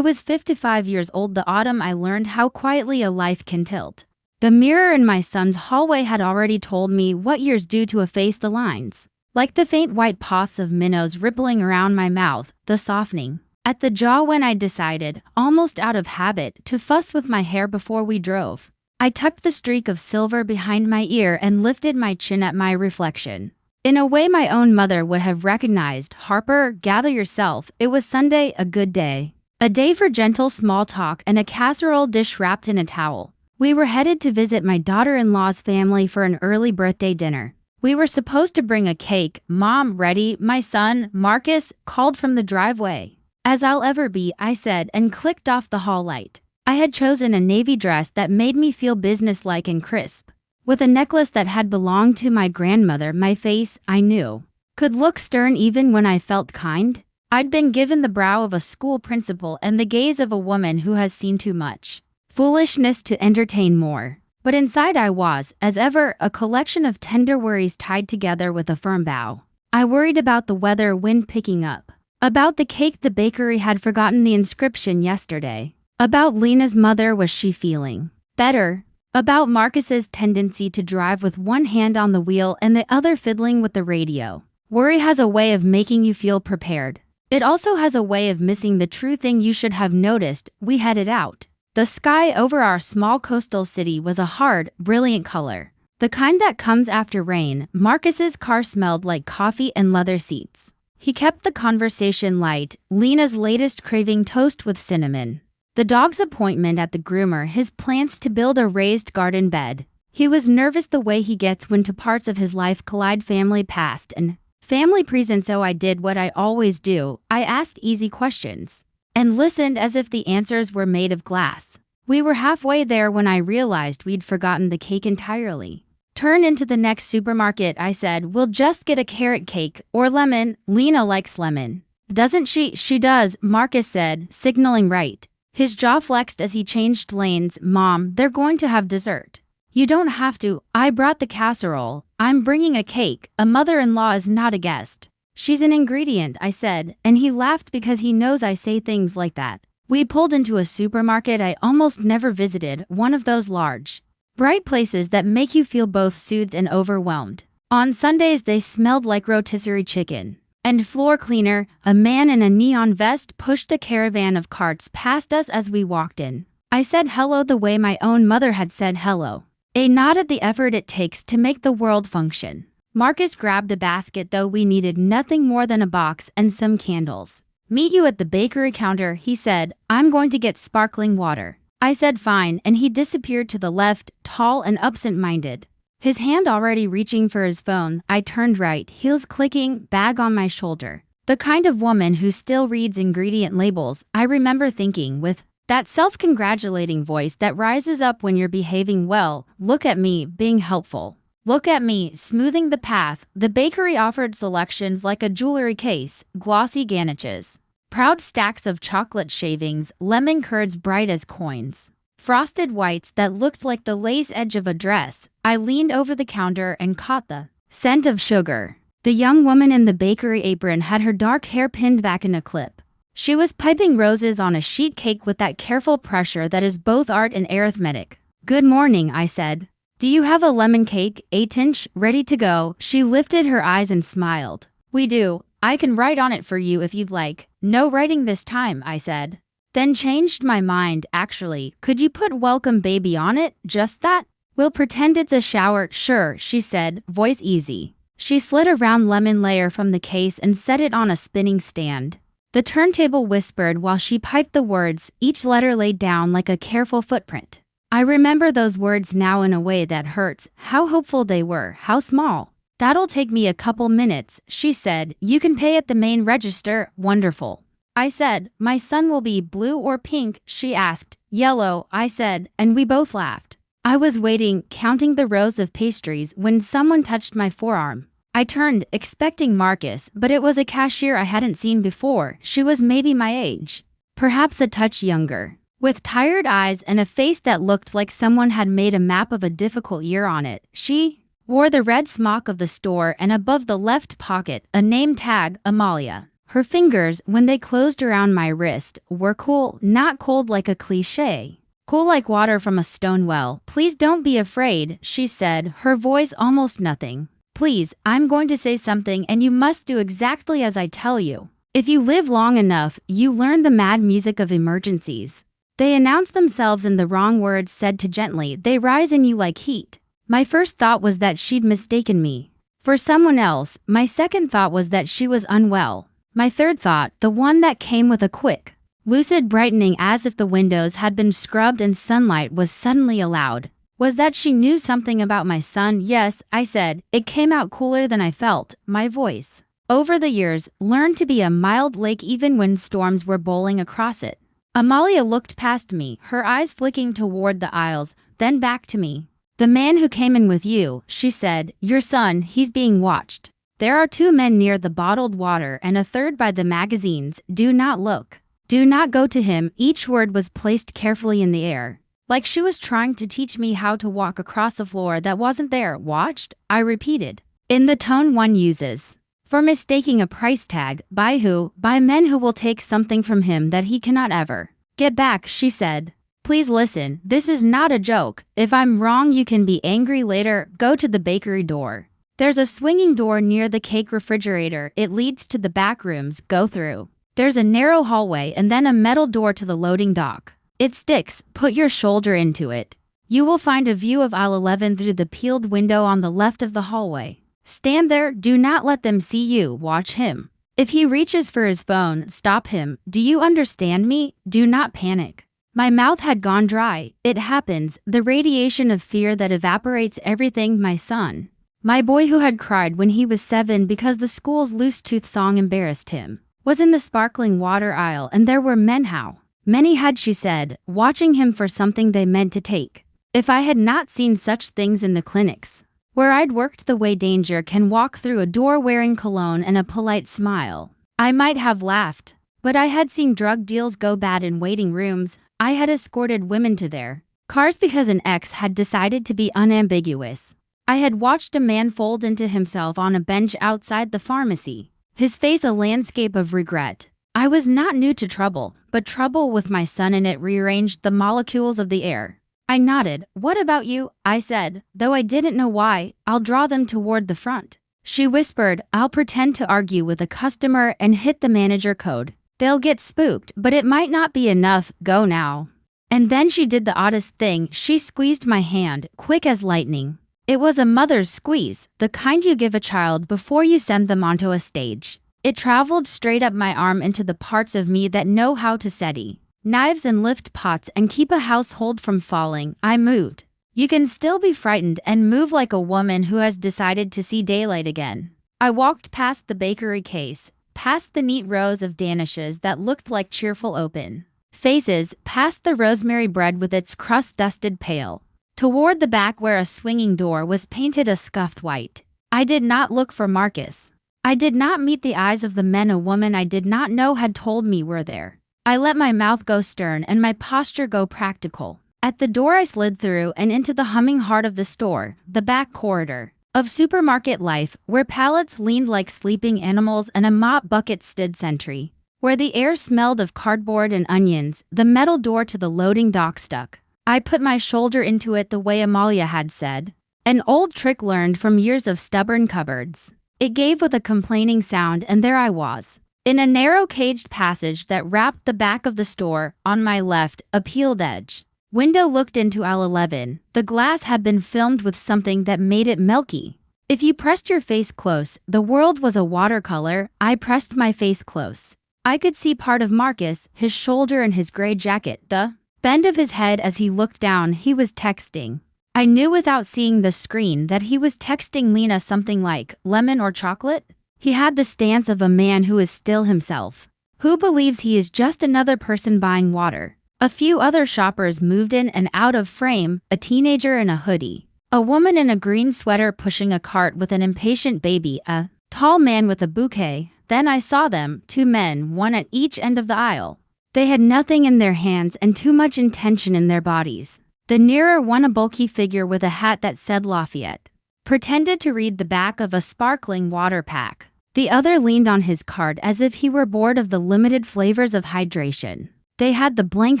I was 55 years old the autumn I learned how quietly a life can tilt. The mirror in my son's hallway had already told me what years do to efface the lines. Like the faint white poths of minnows rippling around my mouth, the softening at the jaw when I decided, almost out of habit, to fuss with my hair before we drove. I tucked the streak of silver behind my ear and lifted my chin at my reflection. In a way my own mother would have recognized. Harper, gather yourself. It was Sunday, a good day. A day for gentle small talk and a casserole dish wrapped in a towel. We were headed to visit my daughter-in-law's family for an early birthday dinner. We were supposed to bring a cake. Mom, ready? My son, Marcus, called from the driveway. As I'll ever be, I said, and clicked off the hall light. I had chosen a navy dress that made me feel businesslike and crisp. With a necklace that had belonged to my grandmother, my face, I knew, could look stern even when I felt kind. I'd been given the brow of a school principal and the gaze of a woman who has seen too much foolishness to entertain more. But inside I was, as ever, a collection of tender worries tied together with a firm bow. I worried about the weather, wind picking up. About the cake the bakery had forgotten the inscription yesterday. About Lena's mother, was she feeling better? About Marcus's tendency to drive with one hand on the wheel and the other fiddling with the radio. Worry has a way of making you feel prepared. It also has a way of missing the true thing you should have noticed. We headed out. The sky over our small coastal city was a hard, brilliant color. The kind that comes after rain. Marcus's car smelled like coffee and leather seats. He kept the conversation light. Lena's latest craving, toast with cinnamon. The dog's appointment at the groomer, his plans to build a raised garden bed. He was nervous the way he gets when two parts of his life collide: family past and family present. So I did what I always do. I asked easy questions and listened as if the answers were made of glass. We were halfway there when I realized we'd forgotten the cake entirely. Turn into the next supermarket, I said. We'll just get a carrot cake or lemon. Lena likes lemon. Doesn't she? She does, Marcus said, signaling right. His jaw flexed as he changed lanes. Mom, they're going to have dessert. You don't have to. I brought the casserole. I'm bringing a cake. A mother-in-law is not a guest. She's an ingredient, I said, and he laughed because he knows I say things like that. We pulled into a supermarket I almost never visited, one of those large, bright places that make you feel both soothed and overwhelmed. On Sundays they smelled like rotisserie chicken and floor cleaner. A man in a neon vest pushed a caravan of carts past us as we walked in. I said hello the way my own mother had said hello. A nod at the effort it takes to make the world function. Marcus grabbed a basket, though we needed nothing more than a box and some candles. Meet you at the bakery counter, he said. I'm going to get sparkling water. I said fine, and he disappeared to the left, tall and absent-minded. His hand already reaching for his phone. I turned right, heels clicking, bag on my shoulder. The kind of woman who still reads ingredient labels, I remember thinking, with that self-congratulating voice that rises up when you're behaving well. Look at me, being helpful. Look at me, smoothing the path. The bakery offered selections like a jewelry case, glossy ganaches, proud stacks of chocolate shavings, lemon curds bright as coins, frosted whites that looked like the lace edge of a dress. I leaned over the counter and caught the scent of sugar. The young woman in the bakery apron had her dark hair pinned back in a clip. She was piping roses on a sheet cake with that careful pressure that is both art and arithmetic. Good morning, I said. Do you have a lemon cake, 8-inch, ready to go? She lifted her eyes and smiled. We do. I can write on it for you if you'd like. No writing this time, I said. Then changed my mind, actually. Could you put welcome baby on it? Just that? We'll pretend it's a shower. Sure, she said, voice easy. She slid a round lemon layer from the case and set it on a spinning stand. The turntable whispered while she piped the words, each letter laid down like a careful footprint. I remember those words now in a way that hurts. How hopeful they were, how small. That'll take me a couple minutes, she said. You can pay at the main register. Wonderful. I said, my son will be blue or pink? She asked. Yellow, I said, and we both laughed. I was waiting, counting the rows of pastries, when someone touched my forearm. I turned, expecting Marcus, but it was a cashier I hadn't seen before. She was maybe my age, perhaps a touch younger, with tired eyes and a face that looked like someone had made a map of a difficult year on it. She wore the red smock of the store and above the left pocket, a name tag, Amalia. Her fingers, when they closed around my wrist, were cool, not cold like a cliché. Cool like water from a stone well. Please don't be afraid, she said, her voice almost nothing. Please, I'm going to say something and you must do exactly as I tell you. If you live long enough, you learn the mad music of emergencies. They announce themselves in the wrong words said too gently. They rise in you like heat. My first thought was that she'd mistaken me for someone else. My second thought was that she was unwell. My third thought, the one that came with a quick, lucid brightening as if the windows had been scrubbed and sunlight was suddenly allowed, was that she knew something about my son. Yes, I said. It came out cooler than I felt. My voice, over the years, learned to be a mild lake even when storms were bowling across it. Amalia looked past me, her eyes flicking toward the aisles, then back to me. The man who came in with you, she said, your son, he's being watched. There are 2 men near the bottled water and a third by the magazines. Do not look. Do not go to him. Each word was placed carefully in the air, like she was trying to teach me how to walk across a floor that wasn't there. Watched? I repeated, in the tone one uses for mistaking a price tag. By who? By men who will take something from him that he cannot ever get back, she said. Please listen, this is not a joke. If I'm wrong you can be angry later. Go to the bakery door. There's a swinging door near the cake refrigerator. It leads to the back rooms. Go through. There's a narrow hallway and then a metal door to the loading dock. It sticks. Put your shoulder into it. You will find a view of aisle 11 through the peeled window on the left of the hallway. Stand there. Do not let them see you. Watch him. If he reaches for his phone, stop him. Do you understand me? Do not panic. My mouth had gone dry. It happens. The radiation of fear that evaporates everything. My son, my boy who had cried when he was 7 because the school's loose tooth song embarrassed him, was in the sparkling water aisle, and there were men. How many had she said, watching him for something they meant to take? If I had not seen such things in the clinics, where I'd worked the way danger can walk through a door wearing cologne and a polite smile, I might have laughed. But I had seen drug deals go bad in waiting rooms. I had escorted women to their cars because an ex had decided to be unambiguous. I had watched a man fold into himself on a bench outside the pharmacy, his face a landscape of regret. I was not new to trouble, but trouble with my son in it rearranged the molecules of the air. I nodded. What about you? I said, though I didn't know why. I'll draw them toward the front. She whispered, I'll pretend to argue with a customer and hit the manager code. They'll get spooked, but it might not be enough. Go now. And then she did the oddest thing. She squeezed my hand, quick as lightning. It was a mother's squeeze, the kind you give a child before you send them onto a stage. It traveled straight up my arm into the parts of me that know how to steady knives and lift pots and keep a household from falling. I moved. You can still be frightened and move like a woman who has decided to see daylight again. I walked past the bakery case, past the neat rows of danishes that looked like cheerful open faces, past the rosemary bread with its crust-dusted pail, toward the back where a swinging door was painted a scuffed white. I did not look for Marcus. I did not meet the eyes of the men a woman I did not know had told me were there. I let my mouth go stern and my posture go practical. At the door I slid through and into the humming heart of the store, the back corridor of supermarket life, where pallets leaned like sleeping animals and a mop bucket stood sentry, where the air smelled of cardboard and onions. The metal door to the loading dock stuck. I put my shoulder into it the way Amalia had said, an old trick learned from years of stubborn cupboards. It gave with a complaining sound, and there I was, in a narrow caged passage that wrapped the back of the store. On my left, a peeled edge window looked into aisle 11. The glass had been filmed with something that made it milky. If you pressed your face close, the world was a watercolor. I pressed my face close. I could see part of Marcus, his shoulder and his gray jacket, the bend of his head as he looked down. He was texting. I knew without seeing the screen that he was texting Lena something like, lemon or chocolate? He had the stance of a man who is still himself, who believes he is just another person buying water. A few other shoppers moved in and out of frame, a teenager in a hoodie, a woman in a green sweater pushing a cart with an impatient baby, a tall man with a bouquet. Then I saw them, 2 men, one at each end of the aisle. They had nothing in their hands and too much intention in their bodies. The nearer one, a bulky figure with a hat that said Lafayette, pretended to read the back of a sparkling water pack. The other leaned on his cart as if he were bored of the limited flavors of hydration. They had the blank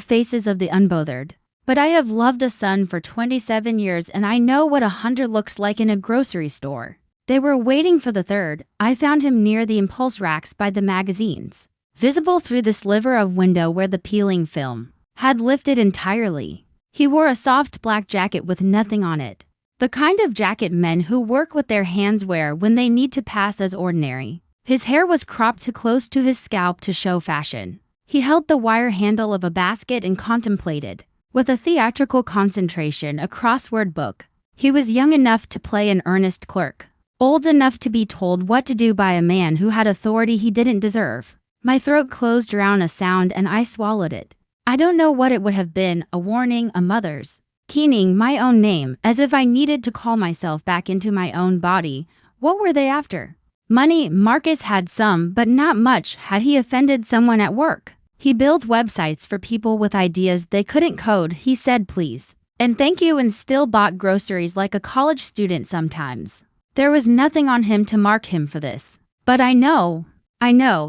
faces of the unbothered. But I have loved a son for 27 years and I know what 100 looks like in a grocery store. They were waiting for the third. I found him near the impulse racks by the magazines, visible through the sliver of window where the peeling film had lifted entirely. He wore a soft black jacket with nothing on it. The kind of jacket men who work with their hands wear when they need to pass as ordinary. His hair was cropped too close to his scalp to show fashion. He held the wire handle of a basket and contemplated, with a theatrical concentration, a crossword book. He was young enough to play an earnest clerk, old enough to be told what to do by a man who had authority he didn't deserve. My throat closed around a sound and I swallowed it. I don't know what it would have been, a warning, a mother's. Keening my own name, as if I needed to call myself back into my own body. What were they after? Money. Marcus had some, but not much. Had he offended someone at work? He built websites for people with ideas they couldn't code. He said please and thank you and still bought groceries like a college student sometimes. There was nothing on him to mark him for this. But I know,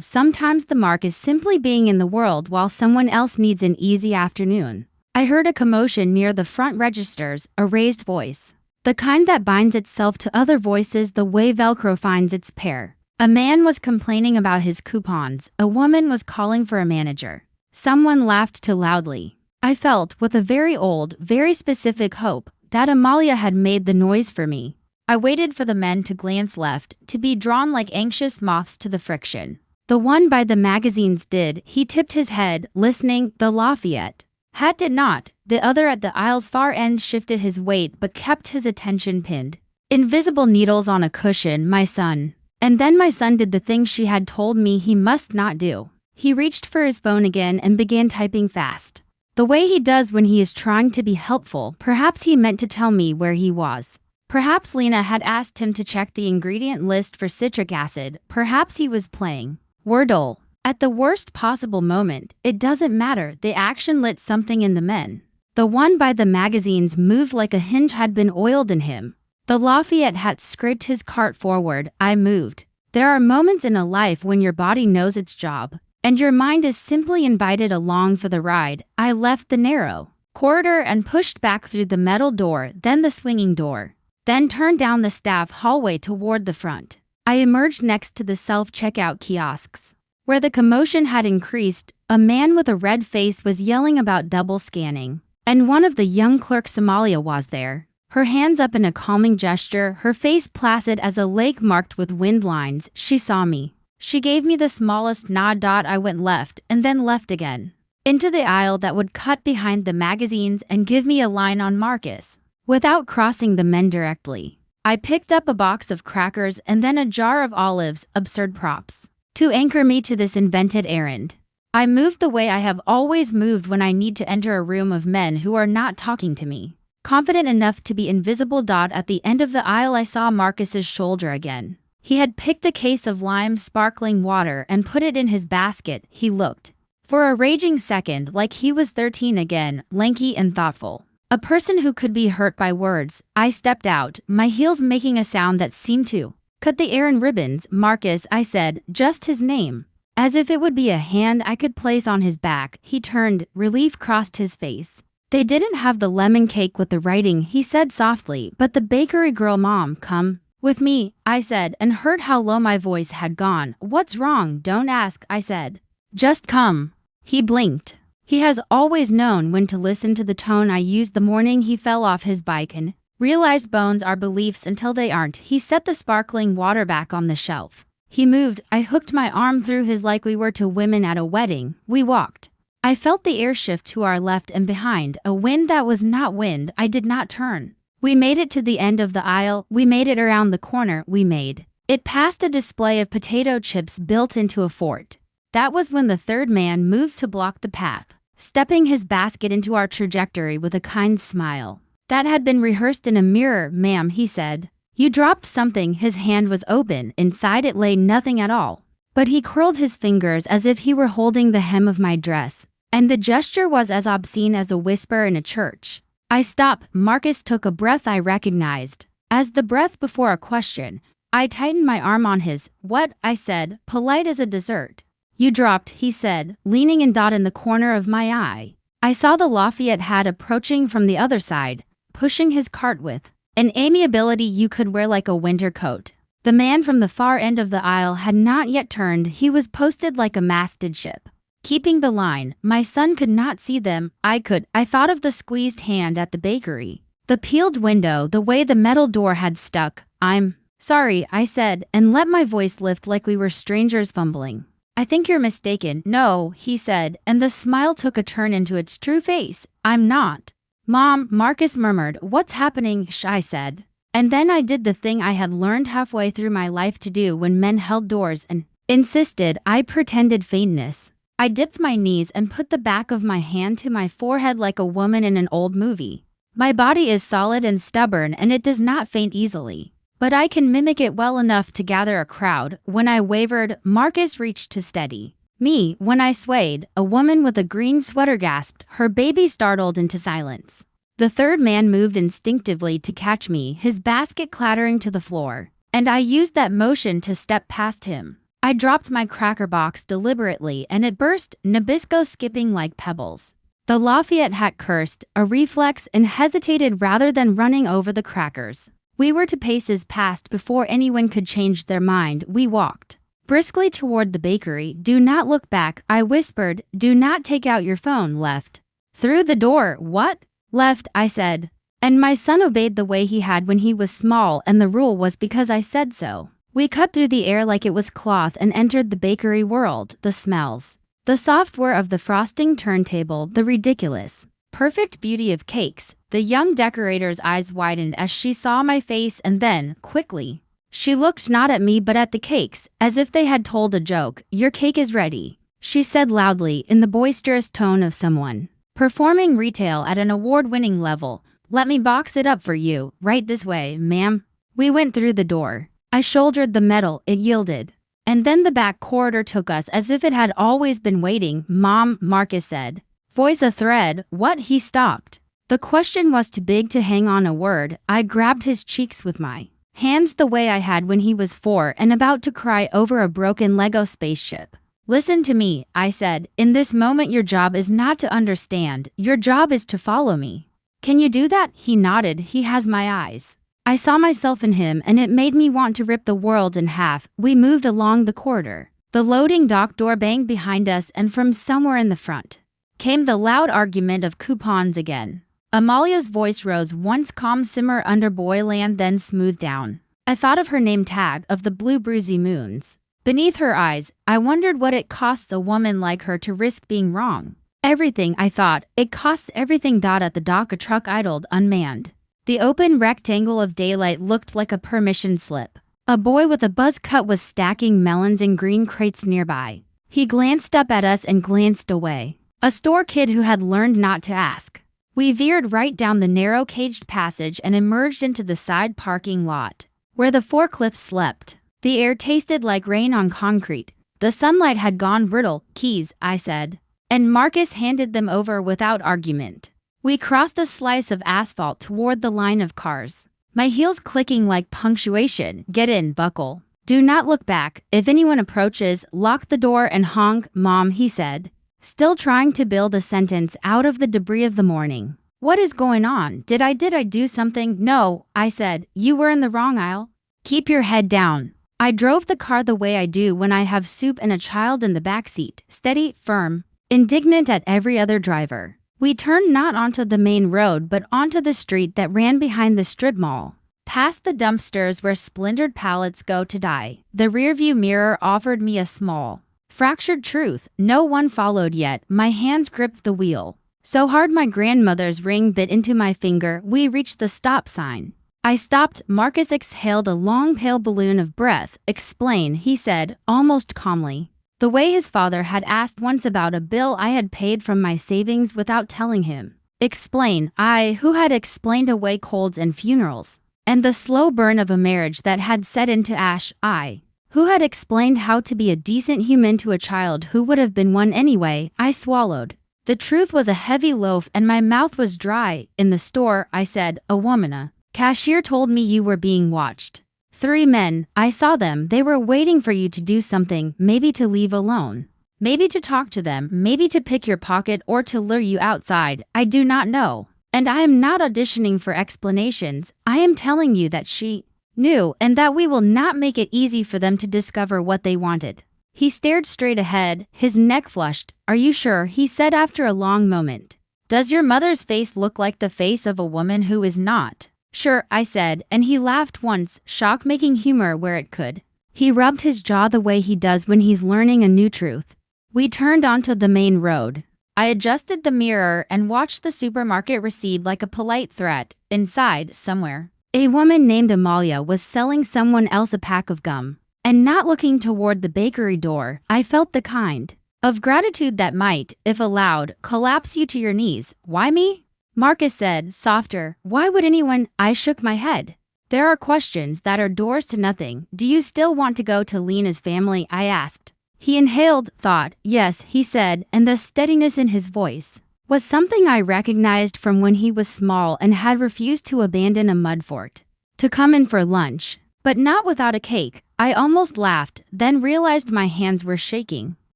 sometimes the mark is simply being in the world while someone else needs an easy afternoon. I heard a commotion near the front registers, a raised voice. The kind that binds itself to other voices the way Velcro finds its pair. A man was complaining about his coupons. A woman was calling for a manager. Someone laughed too loudly. I felt, with a very old, very specific hope, that Amalia had made the noise for me. I waited for the men to glance left, to be drawn like anxious moths to the friction. The one by the magazines did. He tipped his head, listening. The Lafayette hat did not. The other at the aisle's far end shifted his weight but kept his attention pinned. Invisible needles on a cushion, my son. And then my son did the thing she had told me he must not do. He reached for his phone again and began typing fast. The way he does when he is trying to be helpful. Perhaps he meant to tell me where he was. Perhaps Lena had asked him to check the ingredient list for citric acid. Perhaps he was playing Wordle. At the worst possible moment, it doesn't matter, the action lit something in the men. The one by the magazines moved like a hinge had been oiled in him. The Lafayette hat scraped his cart forward. I moved. There are moments in a life when your body knows its job, and your mind is simply invited along for the ride. I left the narrow corridor and pushed back through the metal door, then the swinging door, then turned down the staff hallway toward the front. I emerged next to the self-checkout kiosks, where the commotion had increased. A man with a red face was yelling about double scanning, and one of the young clerks, Amalia, was there. Her hands up in a calming gesture, her face placid as a lake marked with wind lines. She saw me. She gave me the smallest nod. I went left, and then left again, into the aisle that would cut behind the magazines and give me a line on Marcus, without crossing the men directly. I picked up a box of crackers and then a jar of olives, absurd props, to anchor me to this invented errand. I moved the way I have always moved when I need to enter a room of men who are not talking to me. Confident enough to be invisible. At the end of the aisle I saw Marcus's shoulder again. He had picked a case of lime sparkling water and put it in his basket. He looked, for a raging second, like he was 13 again, lanky and thoughtful. A person who could be hurt by words. I stepped out, my heels making a sound that seemed to cut the air in ribbons. Marcus, I said, just his name, as if it would be a hand I could place on his back. He turned, relief crossed his face. They didn't have the lemon cake with the writing, he said softly, but the bakery girl. Mom, come with me, I said, and heard how low my voice had gone. What's wrong? Don't ask, I said. Just come. He blinked. He has always known when to listen to the tone I used the morning he fell off his bike and realized bones are beliefs until they aren't. He set the sparkling water back on the shelf. He moved. I hooked my arm through his like we were two women at a wedding. We walked. I felt the air shift to our left and behind, a wind that was not wind. I did not turn. We made it to the end of the aisle. We made it around the corner. We made it past a display of potato chips built into a fort. That was when the third man moved to block the path, stepping his basket into our trajectory with a kind smile that had been rehearsed in a mirror. Ma'am, he said, you dropped something. His hand was open. Inside it lay nothing at all. But he curled his fingers as if he were holding the hem of my dress, and the gesture was as obscene as a whisper in a church. I stopped. Marcus took a breath I recognized as the breath before a question. I tightened my arm on his. What? I said, polite as a dessert. You dropped, he said, leaning in the corner of my eye. I saw the Lafayette hat approaching from the other side, pushing his cart with an amiability you could wear like a winter coat. The man from the far end of the aisle had not yet turned. He was posted like a masted ship, keeping the line. My son could not see them. I could. I thought of the squeezed hand at the bakery, the peeled window, the way the metal door had stuck. I'm sorry, I said, and let my voice lift like we were strangers fumbling. I think you're mistaken. No, he said, and the smile took a turn into its true face. I'm not. Mom, Marcus murmured. What's happening? I said. And then I did the thing I had learned halfway through my life to do when men held doors and insisted. I pretended faintness. I dipped my knees and put the back of my hand to my forehead like a woman in an old movie. My body is solid and stubborn and it does not faint easily. But I can mimic it well enough to gather a crowd. When I wavered, Marcus reached to steady me. When I swayed, a woman with a green sweater gasped, her baby startled into silence. The third man moved instinctively to catch me, his basket clattering to the floor, and I used that motion to step past him. I dropped my cracker box deliberately and it burst, Nabisco skipping like pebbles. The Lafayette hat cursed, a reflex, and hesitated rather than running over the crackers. We were 2 paces past before anyone could change their mind. We walked briskly toward the bakery. Do not look back, I whispered. Do not take out your phone. Left. Through the door. What? Left, I said. And my son obeyed the way he had when he was small, and the rule was because I said so. We cut through the air like it was cloth and entered the bakery world. The smells, the software of the frosting turntable, the ridiculous, perfect beauty of cakes. The young decorator's eyes widened as she saw my face, and then, quickly, she looked not at me but at the cakes, as if they had told a joke. Your cake is ready, she said loudly in the boisterous tone of someone performing retail at an award-winning level. Let me box it up for you. Right this way, ma'am. We went through the door. I shouldered the metal. It yielded. And then the back corridor took us as if it had always been waiting. Mom, Marcus said, voice a thread. What? He stopped. The question was too big to hang on a word. I grabbed his cheeks with my hands the way I had when he was 4 and about to cry over a broken Lego spaceship. Listen to me, I said. In this moment your job is not to understand. Your job is to follow me. Can you do that? He nodded. He has my eyes. I saw myself in him and it made me want to rip the world in half. We moved along the corridor. The loading dock door banged behind us and from somewhere in the front came the loud argument of coupons again. Amalia's voice rose, once calm simmer under boyland, then smoothed down. I thought of her name tag, of the blue bruisey moons beneath her eyes. I wondered what it costs a woman like her to risk being wrong. Everything, I thought. It costs everything. At the dock a truck idled, unmanned. The open rectangle of daylight looked like a permission slip. A boy with a buzz cut was stacking melons in green crates nearby. He glanced up at us and glanced away. A store kid who had learned not to ask. We veered right down the narrow caged passage and emerged into the side parking lot, where the forklifts slept. The air tasted like rain on concrete. The sunlight had gone brittle. Keys, I said, and Marcus handed them over without argument. We crossed a slice of asphalt toward the line of cars, my heels clicking like punctuation. Get in, buckle. Do not look back. If anyone approaches, lock the door and honk. Mom, he said, still trying to build a sentence out of the debris of the morning. What is going on? Did I do something? No, I said. You were in the wrong aisle. Keep your head down. I drove the car the way I do when I have soup and a child in the back seat, steady, firm, indignant at every other driver. We turned not onto the main road but onto the street that ran behind the strip mall, past the dumpsters where splintered pallets go to die. The rearview mirror offered me a small, fractured truth. No one followed yet. My hands gripped the wheel so hard my grandmother's ring bit into my finger. We reached the stop sign. I stopped. Marcus exhaled a long pale balloon of breath. Explain, he said, almost calmly, the way his father had asked once about a bill I had paid from my savings without telling him. Explain, I, who had explained away colds and funerals, and the slow burn of a marriage that had set into ash. I, who had explained how to be a decent human to a child who would have been one anyway. I swallowed. The truth was a heavy loaf and my mouth was dry. In the store, I said, a cashier told me you were being watched. 3 men. I saw them. They were waiting for you to do something, maybe to leave alone. Maybe to talk to them, maybe to pick your pocket or to lure you outside. I do not know. And I am not auditioning for explanations. I am telling you that she knew and that we will not make it easy for them to discover what they wanted. He stared straight ahead, his neck flushed. Are you sure? He said after a long moment. Does your mother's face look like the face of a woman who is not? Sure, I said, and he laughed once, shock making humor where it could. He rubbed his jaw the way he does when he's learning a new truth. We turned onto the main road. I adjusted the mirror and watched the supermarket recede like a polite threat. Inside, somewhere, a woman named Amalia was selling someone else a pack of gum. And not looking toward the bakery door, I felt the kind of gratitude that might, if allowed, collapse you to your knees. Why me? Marcus said, softer. Why would anyone? I shook my head. There are questions that are doors to nothing. Do you still want to go to Lena's family? I asked. He inhaled, thought. Yes, he said, and the steadiness in his voice was something I recognized from when he was small and had refused to abandon a mud fort to come in for lunch, but not without a cake. I almost laughed, then realized my hands were shaking.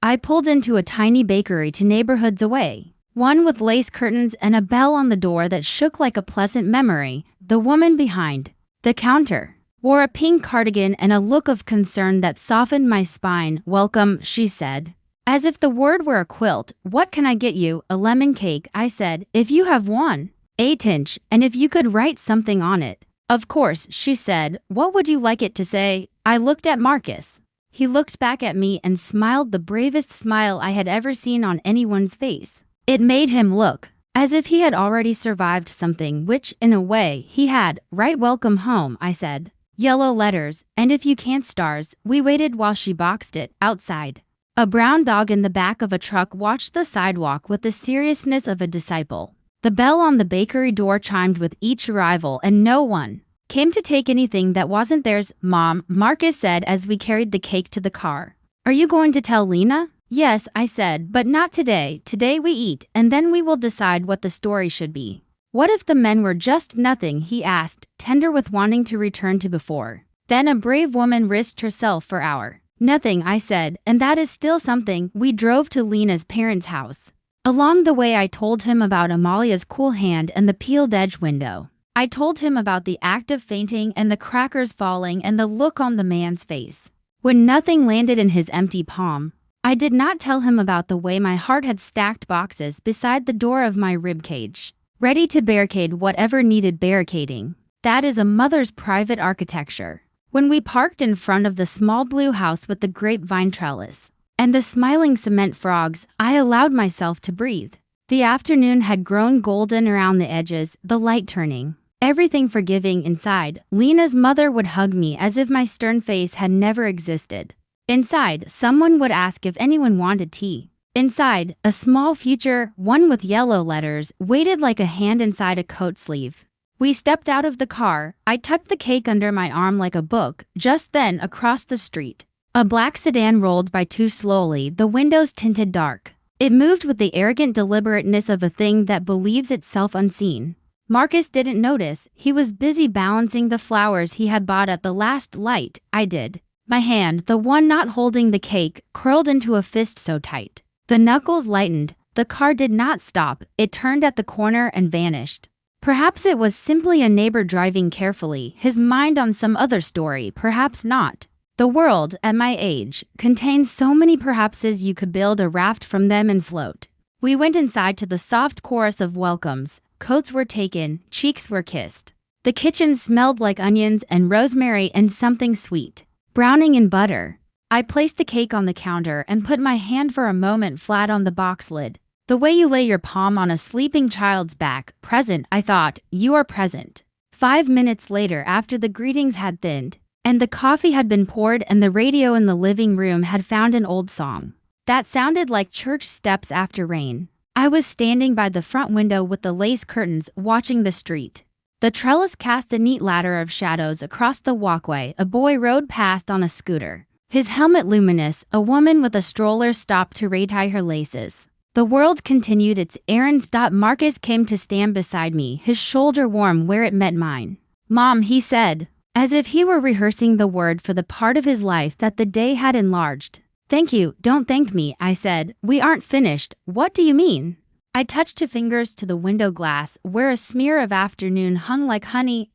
I pulled into a tiny bakery 2 neighborhoods away, one with lace curtains and a bell on the door that shook like a pleasant memory. The woman behind the counter wore a pink cardigan and a look of concern that softened my spine. Welcome, she said, as if the word were a quilt. What can I get you? A lemon cake, I said, if you have one. A tinch, and if you could write something on it. Of course, she said. What would you like it to say? I looked at Marcus. He looked back at me and smiled the bravest smile I had ever seen on anyone's face. It made him look as if he had already survived something, which, in a way, he had. Write welcome home, I said. Yellow letters, and if you can't stars. We waited while she boxed it. Outside, a brown dog in the back of a truck watched the sidewalk with the seriousness of a disciple. The bell on the bakery door chimed with each arrival, and no one came to take anything that wasn't theirs. Mom, Marcus said as we carried the cake to the car. Are you going to tell Lena? Yes, I said, but not today. Today we eat, and then we will decide what the story should be. What if the men were just nothing? He asked, tender with wanting to return to before. Then a brave woman risked herself for our nothing, I said, and that is still something. We drove to Lena's parents' house. Along the way I told him about Amalia's cool hand and the peeled edge window. I told him about the act of fainting and the crackers falling and the look on the man's face when nothing landed in his empty palm. I did not tell him about the way my heart had stacked boxes beside the door of my ribcage, ready to barricade whatever needed barricading. That is a mother's private architecture. When we parked in front of the small blue house with the grapevine trellis and the smiling cement frogs, I allowed myself to breathe. The afternoon had grown golden around the edges, the light turning everything forgiving inside. Lena's mother would hug me as if my stern face had never existed. Inside, someone would ask if anyone wanted tea. Inside, a small future, one with yellow letters, waited like a hand inside a coat sleeve. We stepped out of the car. I tucked the cake under my arm like a book. Just then, across the street, a black sedan rolled by too slowly, the windows tinted dark. It moved with the arrogant deliberateness of a thing that believes itself unseen. Marcus didn't notice. He was busy balancing the flowers he had bought at the last light. I did. My hand, the one not holding the cake, curled into a fist so tight the knuckles lightened. The car did not stop. It turned at the corner and vanished. Perhaps it was simply a neighbor driving carefully, his mind on some other story. Perhaps not. The world, at my age, contains so many perhapses you could build a raft from them and float. We went inside to the soft chorus of welcomes. Coats were taken, cheeks were kissed. The kitchen smelled like onions and rosemary and something sweet browning in butter. I placed the cake on the counter and put my hand for a moment flat on the box lid. The way you lay your palm on a sleeping child's back. Present, I thought. You are present. 5 minutes later, after the greetings had thinned, and the coffee had been poured and the radio in the living room had found an old song that sounded like church steps after rain, I was standing by the front window with the lace curtains, watching the street. The trellis cast a neat ladder of shadows across the walkway. A boy rode past on a scooter, his helmet luminous. A woman with a stroller stopped to retie her laces. The world continued its errands. Marcus came to stand beside me, his shoulder warm where it met mine. Mom, he said. as if he were rehearsing the word for the part of his life that the day had enlarged. "Thank you, don't thank me," I said. "We aren't finished." "What do you mean?" I touched two fingers to the window glass where a smear of afternoon hung like honey.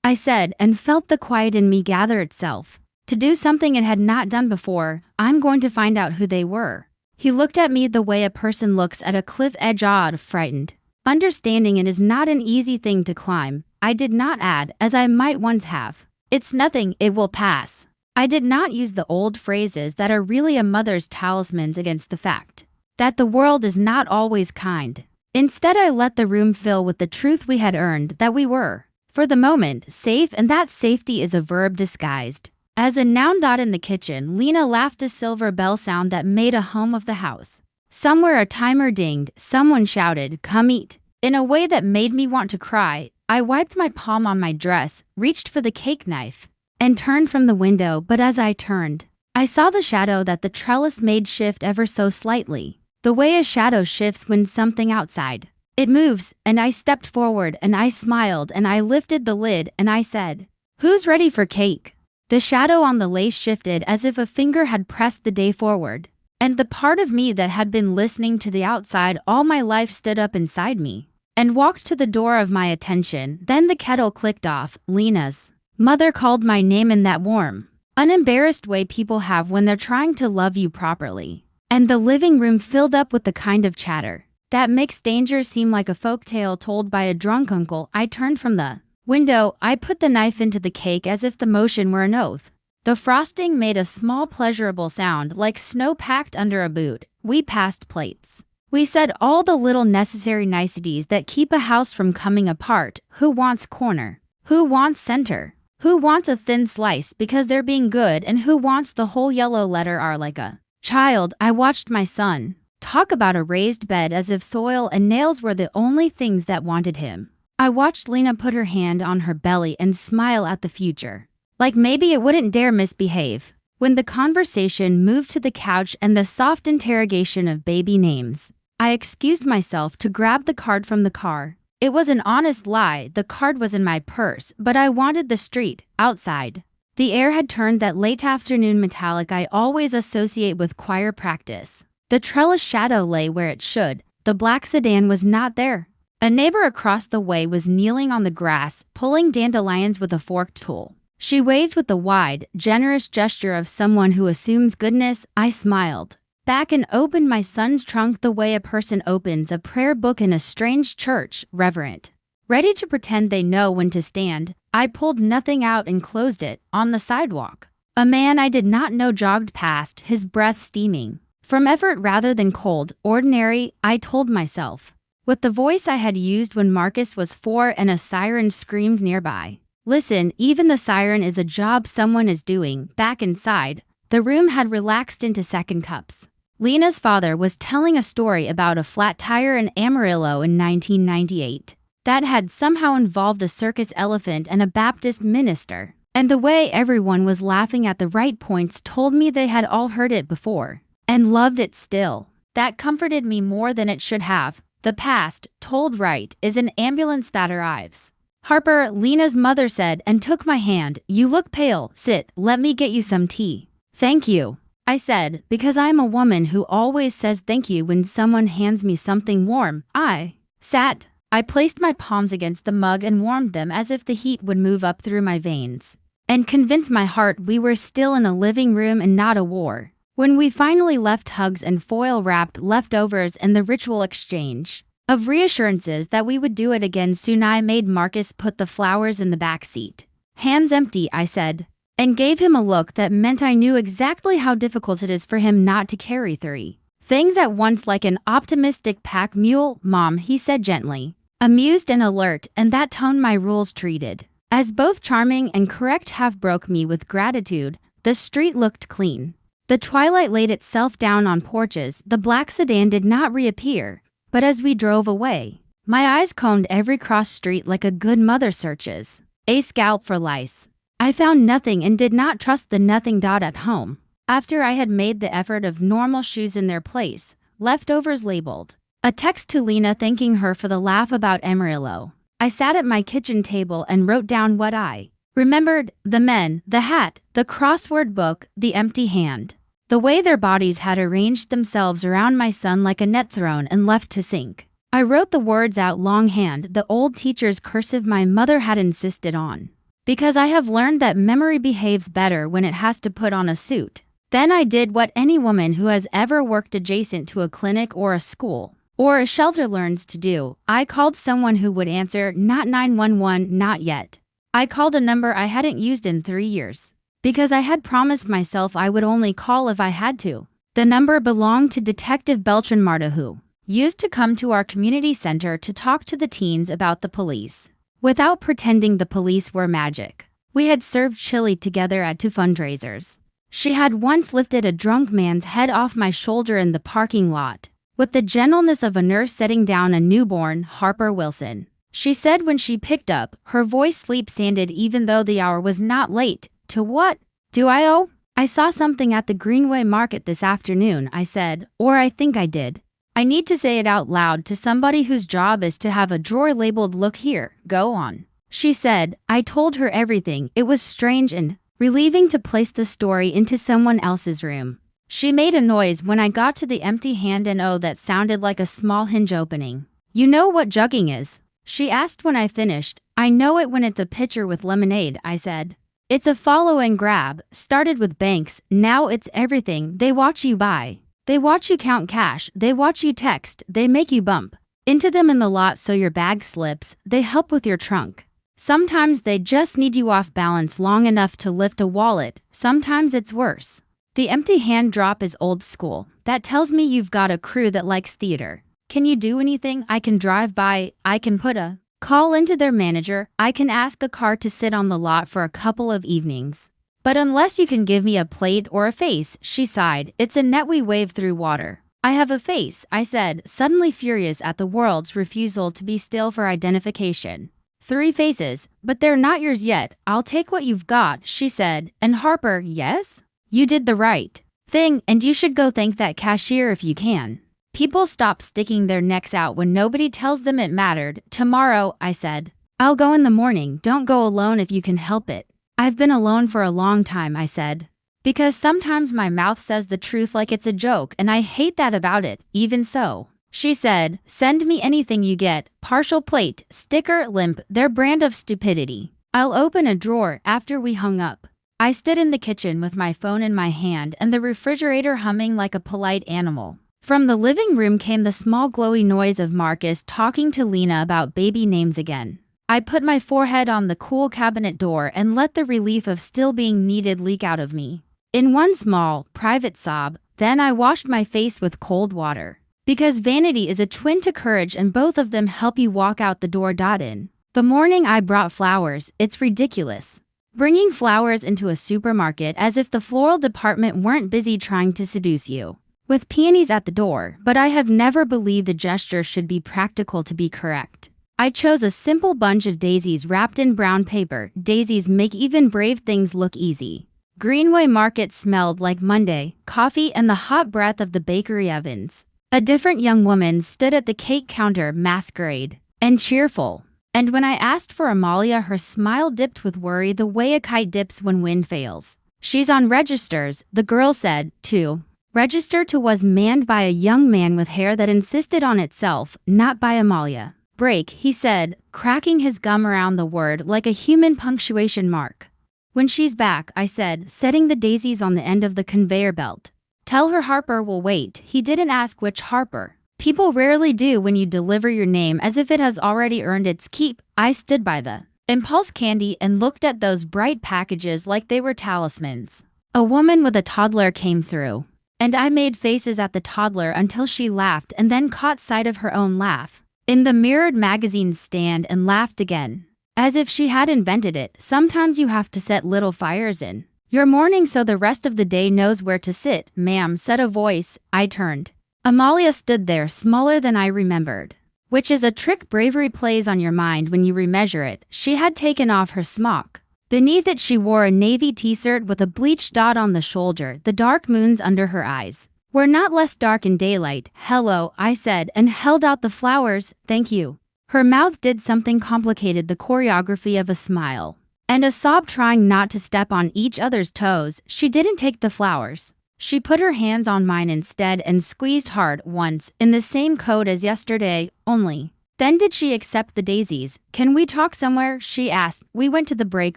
I said, and felt the quiet in me gather itself to do something it had not done before. "I'm going to find out who they were." He looked at me the way a person looks at a cliff edge, awed, frightened. "Understanding it is not an easy thing to climb," I did not add, as I might once have. "It's nothing, it will pass." I did not use the old phrases that are really a mother's talismans against the fact that the world is not always kind. Instead, I let the room fill with the truth we had earned, that we were, for the moment, safe, and that safety is a verb disguised as a noun. In the kitchen, Lena laughed, a silver bell sound that made a home of the house. Somewhere a timer dinged, someone shouted, "Come eat," in a way that made me want to cry. I wiped my palm on my dress, reached for the cake knife, and turned from the window, but as I turned, I saw the shadow that the trellis made shift ever so slightly. The way a shadow shifts when something outside it moves, and I stepped forward, and I smiled, and I lifted the lid, and I said, "Who's ready for cake?" The shadow on the lace shifted as if a finger had pressed the day forward, and the part of me that had been listening to the outside all my life stood up inside me and walked to the door of my attention. Then the kettle clicked off. Lena's mother called my name in that warm, unembarrassed way people have when they're trying to love you properly. And the living room filled up with the kind of chatter that makes danger seem like a folktale told by a drunk uncle. I turned from the window. I put the knife into the cake as if the motion were an oath. The frosting made a small pleasurable sound like snow packed under a boot. We passed plates. We said all the little necessary niceties that keep a house from coming apart. Who wants corner? Who wants center? Who wants a thin slice because they're being good, and who wants the whole yellow letter R like a child? I watched my son talk about a raised bed as if soil and nails were the only things that wanted him. I watched Lena put her hand on her belly and smile at the future, like maybe it wouldn't dare misbehave. When the conversation moved to the couch and the soft interrogation of baby names, I excused myself to grab the card from the car. It was an honest lie. The card was in my purse, but I wanted the street outside. The air had turned that late afternoon metallic I always associate with choir practice. The trellis shadow lay where it should. The black sedan was not there. A neighbor across the way was kneeling on the grass, pulling dandelions with a forked tool. She waved with the wide, generous gesture of someone who assumes goodness. I smiled back and opened my son's trunk the way a person opens a prayer book in a strange church, reverent, ready to pretend they know when to stand. I pulled nothing out and closed it. On the sidewalk, a man I did not know jogged past, his breath steaming from effort rather than cold. Ordinary, I told myself, with the voice I had used when Marcus was 4 and a siren screamed nearby. Listen, even the siren is a job someone is doing. Back inside, the room had relaxed into second cups. Lena's father was telling a story about a flat tire in Amarillo in 1998 that had somehow involved a circus elephant and a Baptist minister. And the way everyone was laughing at the right points told me they had all heard it before and loved it still. That comforted me more than it should have. The past, told right, is an ambulance that arrives. "Harper," Lena's mother said and took my hand. "You look pale. Sit, let me get you some tea." "Thank you," I said, because I am a woman who always says thank you when someone hands me something warm. I sat. I placed my palms against the mug and warmed them as if the heat would move up through my veins and convince my heart we were still in a living room and not a war. When we finally left, hugs and foil-wrapped leftovers and the ritual exchange of reassurances that we would do it again soon, I made Marcus put the flowers in the back seat. "Hands empty," I said, and gave him a look that meant I knew exactly how difficult it is for him not to carry 3 things at once like an optimistic pack mule. "Mom," he said gently, amused and alert, and that tone my rules treated as both charming and correct half broke me with gratitude. The street looked clean. The twilight laid itself down on porches. The black sedan did not reappear, but as we drove away, my eyes combed every cross street like a good mother searches a scalp for lice. I found nothing and did not trust the nothing. At home, after I had made the effort of normal shoes in their place, leftovers labeled, a text to Lena thanking her for the laugh about Amarillo, I sat at my kitchen table and wrote down what I Remembered the men, the hat, the crossword book, the empty hand. The way their bodies had arranged themselves around my son like a net thrown and left to sink. I wrote the words out longhand, the old teacher's cursive my mother had insisted on. Because I have learned that memory behaves better when it has to put on a suit. Then I did what any woman who has ever worked adjacent to a clinic or a school or a shelter learns to do. I called someone who would answer, not 911, not yet. I called a number I hadn't used in 3 years. Because I had promised myself I would only call if I had to. The number belonged to Detective Beltran Marta, who used to come to our community center to talk to the teens about the police. Without pretending the police were magic. We had served chili together at 2 fundraisers. She had once lifted a drunk man's head off my shoulder in the parking lot, with the gentleness of a nurse setting down a newborn, Harper Wilson. She said when she picked up, her voice sleep-sanded even though the hour was not late. To what do I owe? I saw something at the Greenway Market this afternoon, I said, or I think I did. I need to say it out loud to somebody whose job is to have a drawer labeled "Look here, go on." She said. I told her everything. It was strange and relieving to place the story into someone else's room. She made a noise when I got to the empty hand and oh, that sounded like a small hinge opening. You know what jugging is? She asked when I finished. I know it when it's a pitcher with lemonade, I said. It's a follow and grab, started with banks, now it's everything. They watch you buy. They watch you count cash, they watch you text, they make you bump into them in the lot so your bag slips, they help with your trunk. Sometimes they just need you off balance long enough to lift a wallet, sometimes it's worse. The empty hand drop is old school. That tells me you've got a crew that likes theater. Can you do anything? I can drive by, I can put a call into their manager, I can ask a car to sit on the lot for a couple of evenings. But unless you can give me a plate or a face, she sighed, it's a net we wave through water. I have a face, I said, suddenly furious at the world's refusal to be still for identification. 3 faces, but they're not yours yet. I'll take what you've got, she said. And Harper, yes? You did the right thing, and you should go thank that cashier if you can. People stop sticking their necks out when nobody tells them it mattered. Tomorrow, I said. I'll go in the morning. Don't go alone if you can help it. I've been alone for a long time, I said. Because sometimes my mouth says the truth like it's a joke, and I hate that about it. Even so, she said, send me anything you get, partial plate, sticker, limp, their brand of stupidity. I'll open a drawer. After we hung up, I stood in the kitchen with my phone in my hand and the refrigerator humming like a polite animal. From the living room came the small glowy noise of Marcus talking to Lena about baby names again. I put my forehead on the cool cabinet door and let the relief of still being needed leak out of me. In one small, private sob, then I washed my face with cold water. Because vanity is a twin to courage and both of them help you walk out the door. In the morning I brought flowers. It's ridiculous. Bringing flowers into a supermarket as if the floral department weren't busy trying to seduce you. With peonies at the door, but I have never believed a gesture should be practical to be correct. I chose a simple bunch of daisies wrapped in brown paper. Daisies make even brave things look easy. Greenway Market smelled like Monday, coffee and the hot breath of the bakery ovens. A different young woman stood at the cake counter, masquerade and cheerful. And when I asked for Amalia, her smile dipped with worry the way a kite dips when wind fails. She's on registers, the girl said, too. Register 2 was manned by a young man with hair that insisted on itself, not by Amalia. Break, he said, cracking his gum around the word like a human punctuation mark. When she's back, I said, setting the daisies on the end of the conveyor belt. Tell her Harper will wait. He didn't ask which Harper. People rarely do when you deliver your name as if it has already earned its keep. I stood by the impulse candy and looked at those bright packages like they were talismans. A woman with a toddler came through, and I made faces at the toddler until she laughed and then caught sight of her own laugh in the mirrored magazine stand and laughed again. As if she had invented it. Sometimes you have to set little fires in your morning so the rest of the day knows where to sit. Ma'am, said a voice. I turned. Amalia stood there, smaller than I remembered. Which is a trick bravery plays on your mind when you remeasure it. She had taken off her smock. Beneath it she wore a navy t-shirt with a bleached dot on the shoulder. The dark moons under her eyes were not less dark in daylight. Hello, I said, and held out the flowers. Thank you. Her mouth did something complicated, the choreography of a smile. and a sob trying not to step on each other's toes. She didn't take the flowers. She put her hands on mine instead and squeezed hard once, in the same code as yesterday, only. Then did she accept the daisies. Can we talk somewhere? She asked. We went to the break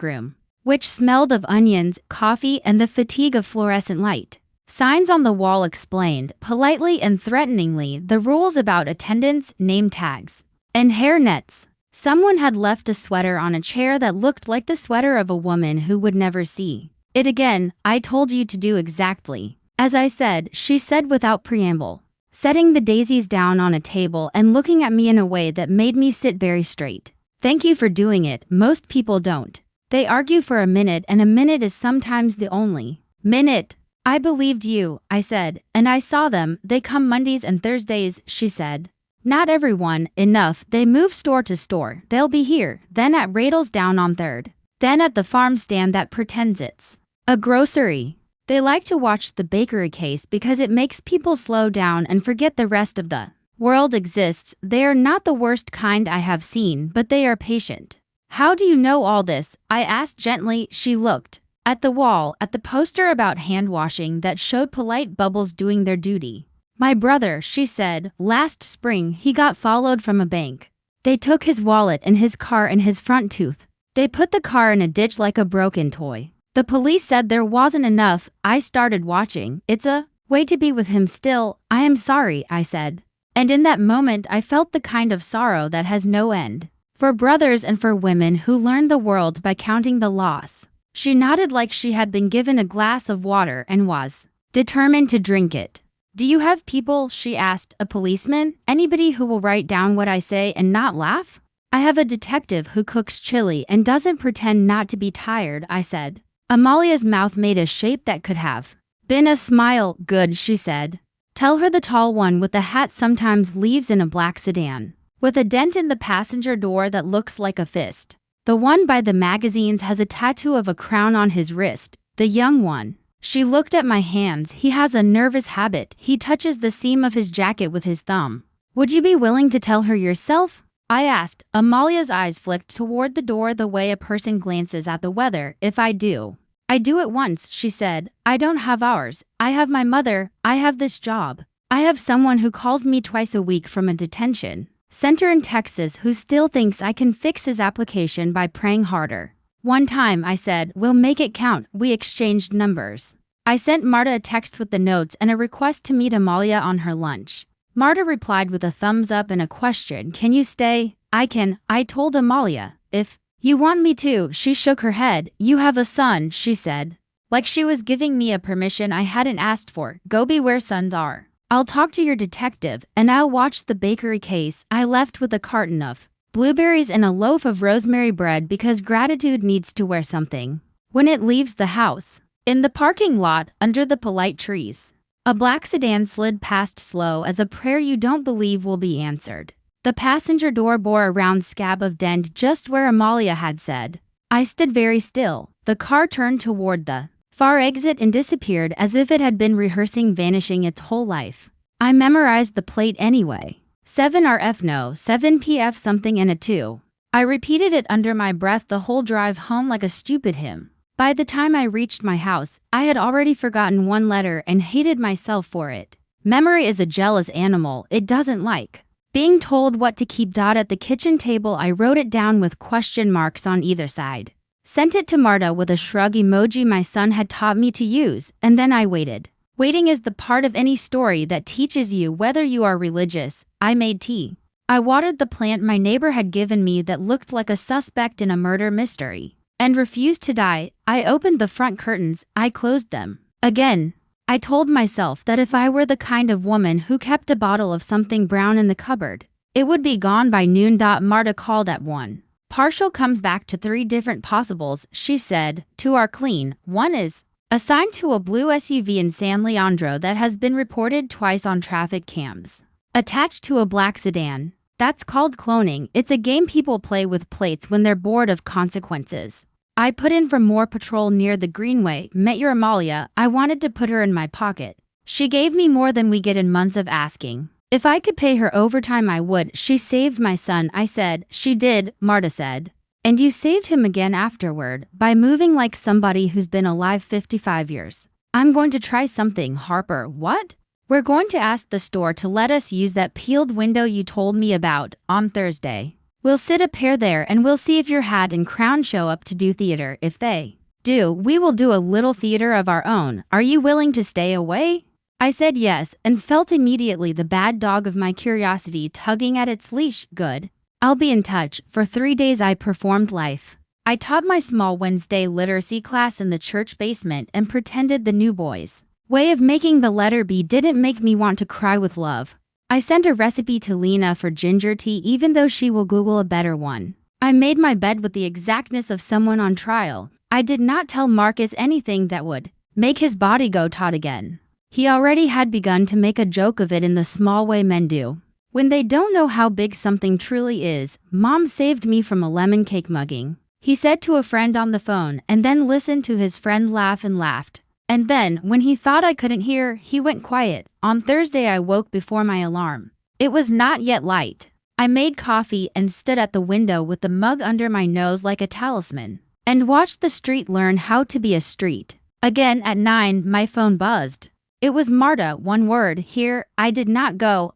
room, which smelled of onions, coffee, and the fatigue of fluorescent light. Signs on the wall explained, politely and threateningly, the rules about attendance, name tags, and hair nets. Someone had left a sweater on a chair that looked like the sweater of a woman who would never see it again. I told you to do exactly as I said, she said without preamble, setting the daisies down on a table and looking at me in a way that made me sit very straight. Thank you for doing it. Most people don't. They argue for a minute, and a minute is sometimes the only minute. I believed you, I said, and I saw them. They come Mondays and Thursdays, she said. Not everyone, enough. They move store to store. They'll be here, then at Radl's down on 3rd, then at the farm stand that pretends it's a grocery. They like to watch the bakery case because it makes people slow down and forget the rest of the world exists. They are not the worst kind I have seen, but they are patient. How do you know all this? I asked gently. She looked at the wall, at the poster about hand washing that showed polite bubbles doing their duty. My brother, she said, last spring he got followed from a bank. They took his wallet and his car and his front tooth. They put the car in a ditch like a broken toy. The police said there wasn't enough. I started watching. It's a way to be with him still. I am sorry, I said. And in that moment I felt the kind of sorrow that has no end. For brothers and for women who learn the world by counting the loss. She nodded like she had been given a glass of water and was determined to drink it. Do you have people? She asked. A policeman? Anybody who will write down what I say and not laugh? I have a detective who cooks chili and doesn't pretend not to be tired, I said. Amalia's mouth made a shape that could have been a smile. Good, she said. Tell her the tall one with the hat sometimes leaves in a black sedan, with a dent in the passenger door that looks like a fist. The one by the magazines has a tattoo of a crown on his wrist. The young one. She looked at my hands. He has a nervous habit. He touches the seam of his jacket with his thumb. Would you be willing to tell her yourself? I asked. Amalia's eyes flicked toward the door the way a person glances at the weather. If I do. I do at once, she said. I don't have ours. I have my mother. I have this job. I have someone who calls me twice a week from a detention center in Texas who still thinks I can fix his application by praying harder. One time, I said, we'll make it count. We exchanged numbers. I sent Marta a text with the notes and a request to meet Amalia on her lunch. Marta replied with a thumbs up and a question. Can you stay? I can, I told Amalia. If you want me to. She shook her head. You have a son, she said. Like she was giving me a permission I hadn't asked for. Go be where sons are. I'll talk to your detective, and I'll watch the bakery case. I left with a carton of blueberries and a loaf of rosemary bread because gratitude needs to wear something when it leaves the house. In the parking lot, under the polite trees, a black sedan slid past slow as a prayer you don't believe will be answered. The passenger door bore a round scab of dent just where Amalia had said. I stood very still. The car turned toward the far exit and disappeared as if it had been rehearsing vanishing its whole life. I memorized the plate anyway. 7RF no, 7PF something and a 2. I repeated it under my breath the whole drive home like a stupid hymn. By the time I reached my house, I had already forgotten one letter and hated myself for it. Memory is a jealous animal. It doesn't like being told what to keep. At the kitchen table, I wrote it down with question marks on either side. Sent it to Marta with a shrug emoji my son had taught me to use, and then I waited. Waiting is the part of any story that teaches you whether you are religious. I made tea. I watered the plant my neighbor had given me that looked like a suspect in a murder mystery and refused to die. I opened the front curtains. I closed them. Again, I told myself that if I were the kind of woman who kept a bottle of something brown in the cupboard, it would be gone by noon. Marta called at 1. Partial comes back to 3 different possibles, she said. 2 are clean. 1 is assigned to a blue SUV in San Leandro that has been reported twice on traffic cams. Attached to a black sedan. That's called cloning. It's a game people play with plates when they're bored of consequences. I put in for more patrol near the Greenway. Met your Amalia. I wanted to put her in my pocket. She gave me more than we get in months of asking. If I could pay her overtime I would. She saved my son, I said. She did, Marta said. And you saved him again afterward by moving like somebody who's been alive 55 years. I'm going to try something, Harper. What? We're going to ask the store to let us use that peeled window you told me about on Thursday. We'll sit a pair there and we'll see if your hat and crown show up to do theater. If they do, we will do a little theater of our own. Are you willing to stay away? I said yes and felt immediately the bad dog of my curiosity tugging at its leash. Good. I'll be in touch. For 3 days I performed life. I taught my small Wednesday literacy class in the church basement and pretended the new boys' way of making the letter B didn't make me want to cry with love. I sent a recipe to Lena for ginger tea even though she will Google a better one. I made my bed with the exactness of someone on trial. I did not tell Marcus anything that would make his body go taut again. He already had begun to make a joke of it in the small way men do when they don't know how big something truly is. Mom saved me from a lemon cake mugging, he said to a friend on the phone, and then listened to his friend laugh and laughed. And then, when he thought I couldn't hear, he went quiet. On Thursday I woke before my alarm. It was not yet light. I made coffee and stood at the window with the mug under my nose like a talisman, and watched the street learn how to be a street. Again at 9 my phone buzzed. It was Marta, one word, here. I did not go.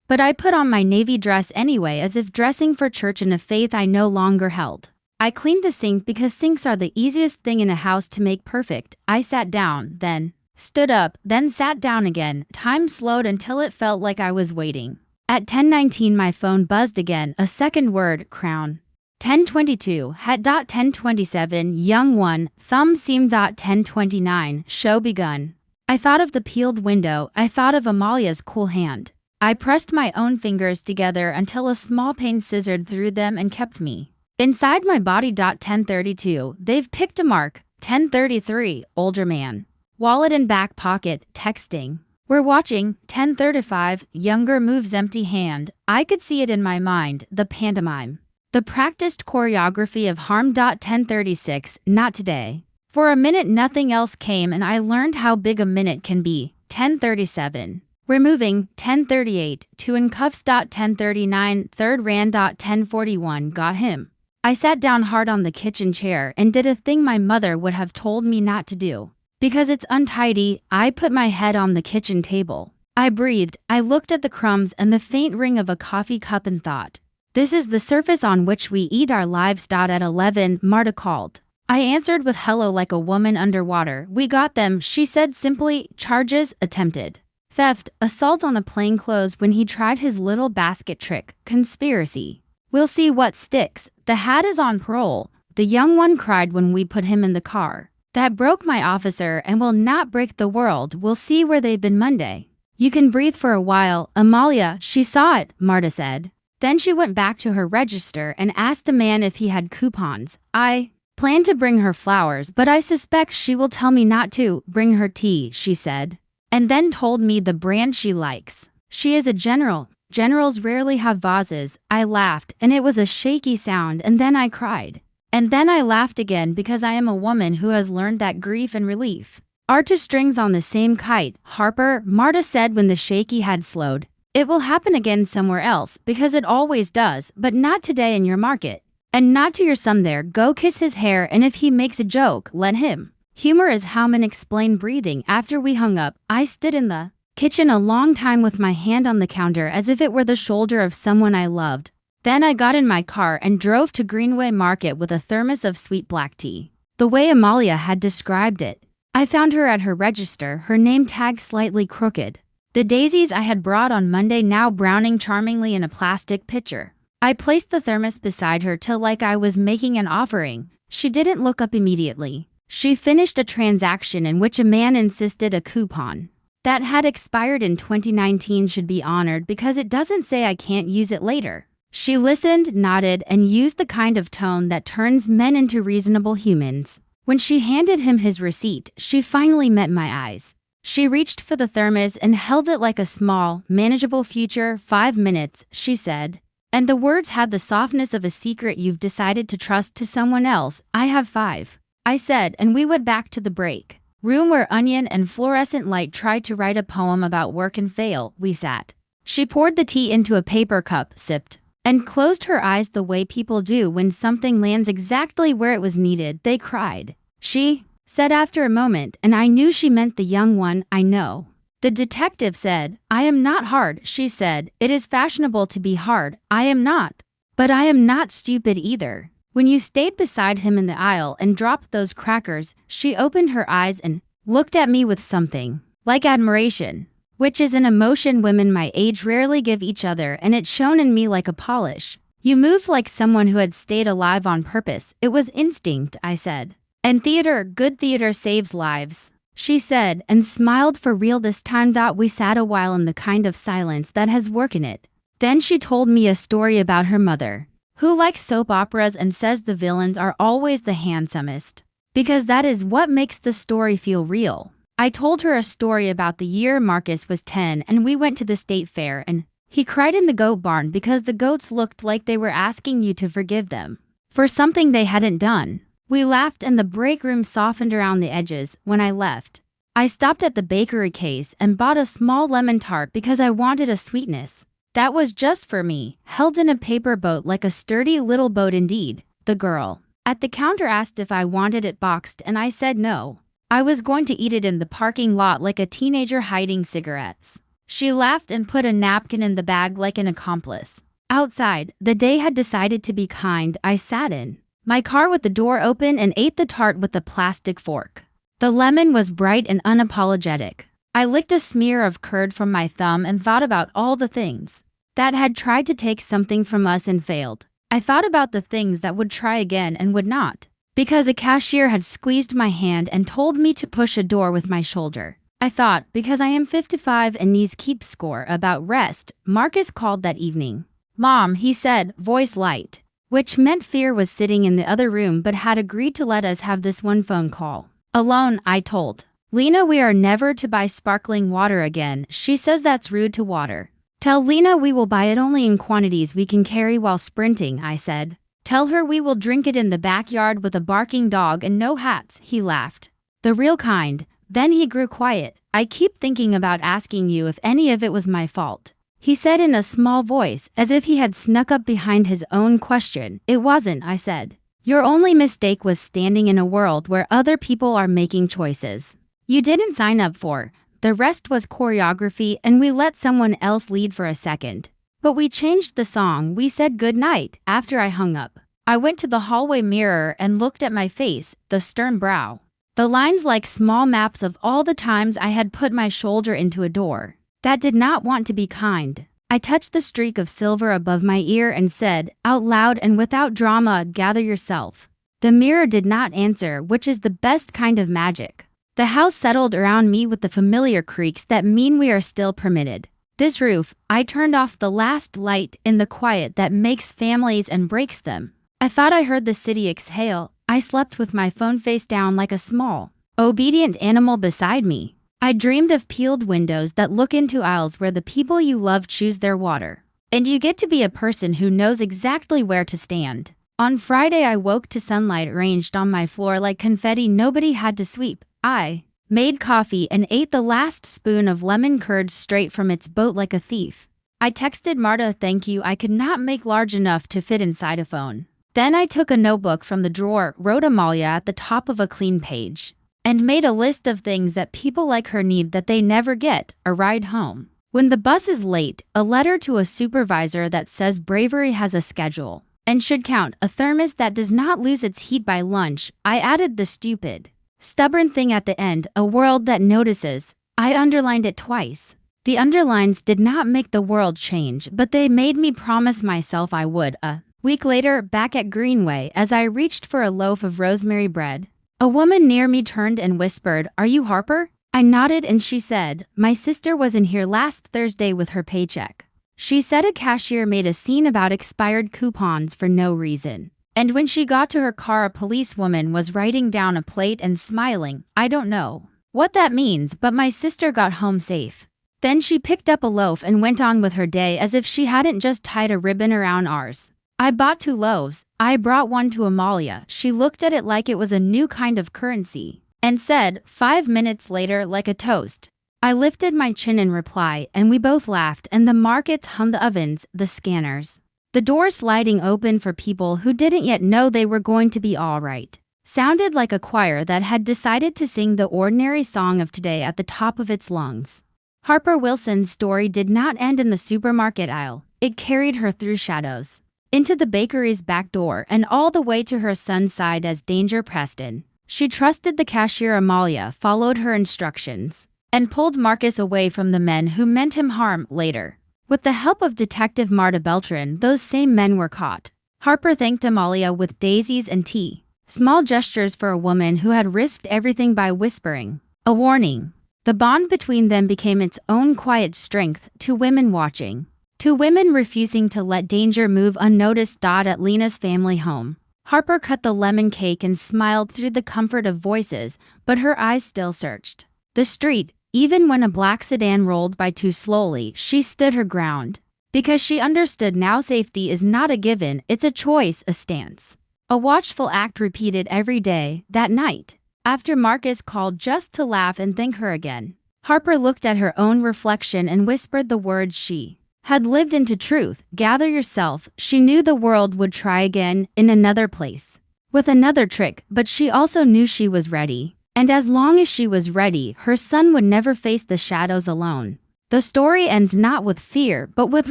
But I put on my navy dress anyway, as if dressing for church in a faith I no longer held. I cleaned the sink because sinks are the easiest thing in a house to make perfect. I sat down, then stood up, then sat down again. Time slowed until it felt like I was waiting. At 10:19 my phone buzzed again, a second word, crown. 10:22, hat. 10:27, young one, thumb seam. 10:29, show begun. I thought of the peeled window. I thought of Amalia's cool hand. I pressed my own fingers together until a small pain scissored through them and kept me inside my body. 10:32, they've picked a mark. 10:33, older man. Wallet in back pocket, texting. We're watching. 10:35, younger moves empty hand. I could see it in my mind, the pantomime. The practiced choreography of harm. 10:36, not today. For a minute nothing else came and I learned how big a minute can be. 10:37. We're moving. 10:38, two in cuffs. 10:39, third ran. 10:41, got him. I sat down hard on the kitchen chair and did a thing my mother would have told me not to do. Because it's untidy, I put my head on the kitchen table. I breathed, I looked at the crumbs and the faint ring of a coffee cup and thought, this is the surface on which we eat our lives. At 11, Marta called. I answered with hello like a woman underwater. We got them, she said simply. Charges, attempted theft, assault on a plainclothes when he tried his little basket trick, conspiracy. We'll see what sticks. The hat is on parole. The young one cried when we put him in the car. That broke my officer and will not break the world. We'll see where they've been Monday. You can breathe for a while. Amalia, she saw it, Marta said. Then she went back to her register and asked a man if he had coupons. I planned to bring her flowers, but I suspect she will tell me not to. Bring her tea, she said. And then told me the brand she likes. She is a general. Generals rarely have vases. I laughed, and it was a shaky sound, and then I cried. And then I laughed again because I am a woman who has learned that grief and relief are two strings on the same kite. Harper, Marta said when the shaky had slowed. It will happen again somewhere else because it always does, but not today in your market. And not to your son there. Go kiss his hair, and if he makes a joke, let him. Humor is how men explain breathing. After we hung up, I stood in the kitchen a long time with my hand on the counter as if it were the shoulder of someone I loved. Then I got in my car and drove to Greenway Market with a thermos of sweet black tea, the way Amalia had described it. I found her at her register, her name tag slightly crooked. The daisies I had brought on Monday now browning charmingly in a plastic pitcher. I placed the thermos beside her till like I was making an offering. She didn't look up immediately. She finished a transaction in which a man insisted a coupon that had expired in 2019 should be honored because it doesn't say I can't use it later. She listened, nodded, and used the kind of tone that turns men into reasonable humans. When she handed him his receipt, she finally met my eyes. She reached for the thermos and held it like a small, manageable future. 5 minutes, she said. And the words had the softness of a secret you've decided to trust to someone else. I have 5. I said, and we went back to the break room where onion and fluorescent light tried to write a poem about work and fail. We sat. She poured the tea into a paper cup, sipped, and closed her eyes the way people do when something lands exactly where it was needed. They cried. She said after a moment, and I knew she meant the young one. I know. The detective said, I am not hard, she said. It is fashionable to be hard. I am not. But I am not stupid either. When you stayed beside him in the aisle and dropped those crackers, she opened her eyes and looked at me with something like admiration, which is an emotion women my age rarely give each other, and it shone in me like a polish. You moved like someone who had stayed alive on purpose. It was instinct, I said. And theater, good theater saves lives, she said, and smiled for real this time. We sat a while in the kind of silence that has work in it. Then she told me a story about her mother, who likes soap operas and says the villains are always the handsomest, because that is what makes the story feel real. I told her a story about the year Marcus was 10 and we went to the state fair and he cried in the goat barn because the goats looked like they were asking you to forgive them for something they hadn't done. We laughed and the break room softened around the edges. When I left, I stopped at the bakery case and bought a small lemon tart because I wanted a sweetness that was just for me, held in a paper boat like a sturdy little boat indeed. The girl at the counter asked if I wanted it boxed and I said no. I was going to eat it in the parking lot like a teenager hiding cigarettes. She laughed and put a napkin in the bag like an accomplice. Outside, the day had decided to be kind. I sat in my car with the door open and ate the tart with a plastic fork. The lemon was bright and unapologetic. I licked a smear of curd from my thumb and thought about all the things that had tried to take something from us and failed. I thought about the things that would try again and would not, because a cashier had squeezed my hand and told me to push a door with my shoulder. I thought, because I am 55 and knees keep score, about rest. Marcus called that evening. Mom, he said, voice light, which meant fear was sitting in the other room but had agreed to let us have this one phone call. Alone, I told Lena we are never to buy sparkling water again. She says that's rude to water. Tell Lena we will buy it only in quantities we can carry while sprinting, I said. Tell her we will drink it in the backyard with a barking dog and no hats. He laughed. The real kind. Then he grew quiet. I keep thinking about asking you if any of it was my fault, he said in a small voice, as if he had snuck up behind his own question. It wasn't, I said. Your only mistake was standing in a world where other people are making choices you didn't sign up for. The rest was choreography and we let someone else lead for a second. But we changed the song. We said good night after I hung up. I went to the hallway mirror and looked at my face, the stern brow, the lines like small maps of all the times I had put my shoulder into a door that did not want to be kind. I touched the streak of silver above my ear and said, out loud and without drama, gather yourself. The mirror did not answer, which is the best kind of magic. The house settled around me with the familiar creaks that mean we are still permitted. This roof, I turned off the last light in the quiet that makes families and breaks them. I thought I heard the city exhale. I slept with my phone face down like a small, obedient animal beside me. I dreamed of peeled windows that look into aisles where the people you love choose their water. And you get to be a person who knows exactly where to stand. On Friday I woke to sunlight arranged on my floor like confetti nobody had to sweep. I made coffee and ate the last spoon of lemon curd straight from its boat like a thief. I texted Marta thank you I could not make large enough to fit inside a phone. Then I took a notebook from the drawer, wrote Amalia at the top of a clean page, and made a list of things that people like her need that they never get: a ride home when the bus is late, a letter to a supervisor that says bravery has a schedule and should count, a thermos that does not lose its heat by lunch. I added the stupid, stubborn thing at the end, a world that notices. I underlined it twice. The underlines did not make the world change, but they made me promise myself I would. A week later, back at Greenway, as I reached for a loaf of rosemary bread, a woman near me turned and whispered, "Are you Harper?" I nodded and she said, "My sister was in here last Thursday with her paycheck. She said a cashier made a scene about expired coupons for no reason. And when she got to her car, a policewoman was writing down a plate and smiling. I don't know what that means, but my sister got home safe." Then she picked up a loaf and went on with her day as if she hadn't just tied a ribbon around ours. I bought 2 loaves. I brought one to Amalia. She looked at it like it was a new kind of currency and said, 5 minutes later, like a toast. I lifted my chin in reply, and we both laughed, and the markets hummed, the ovens, the scanners, The door sliding open for people who didn't yet know they were going to be all right. Sounded like a choir that had decided to sing the ordinary song of today at the top of its lungs. Harper Wilson's story did not end in the supermarket aisle. It carried her through shadows, into the bakery's back door, and all the way to her son's side as danger pressed in. She trusted the cashier Amalia, followed her instructions, and pulled Marcus away from the men who meant him harm later. With the help of Detective Marta Beltran, those same men were caught. Harper thanked Amalia with daisies and tea, small gestures for a woman who had risked everything by whispering a warning. The bond between them became its own quiet strength, two women watching, two women refusing to let danger move unnoticed. At Lena's family home, Harper cut the lemon cake and smiled through the comfort of voices, but her eyes still searched the street. Even when a black sedan rolled by too slowly, she stood her ground. Because she understood now safety is not a given, it's a choice, a stance. A watchful act repeated every day. That night, after Marcus called just to laugh and thank her again, Harper looked at her own reflection and whispered the words she had lived into truth. Gather yourself. She knew the world would try again, in another place, with another trick, but she also knew she was ready. And as long as she was ready, her son would never face the shadows alone. The story ends not with fear, but with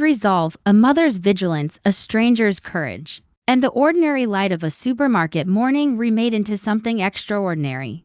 resolve, a mother's vigilance, a stranger's courage, and the ordinary light of a supermarket morning remade into something extraordinary.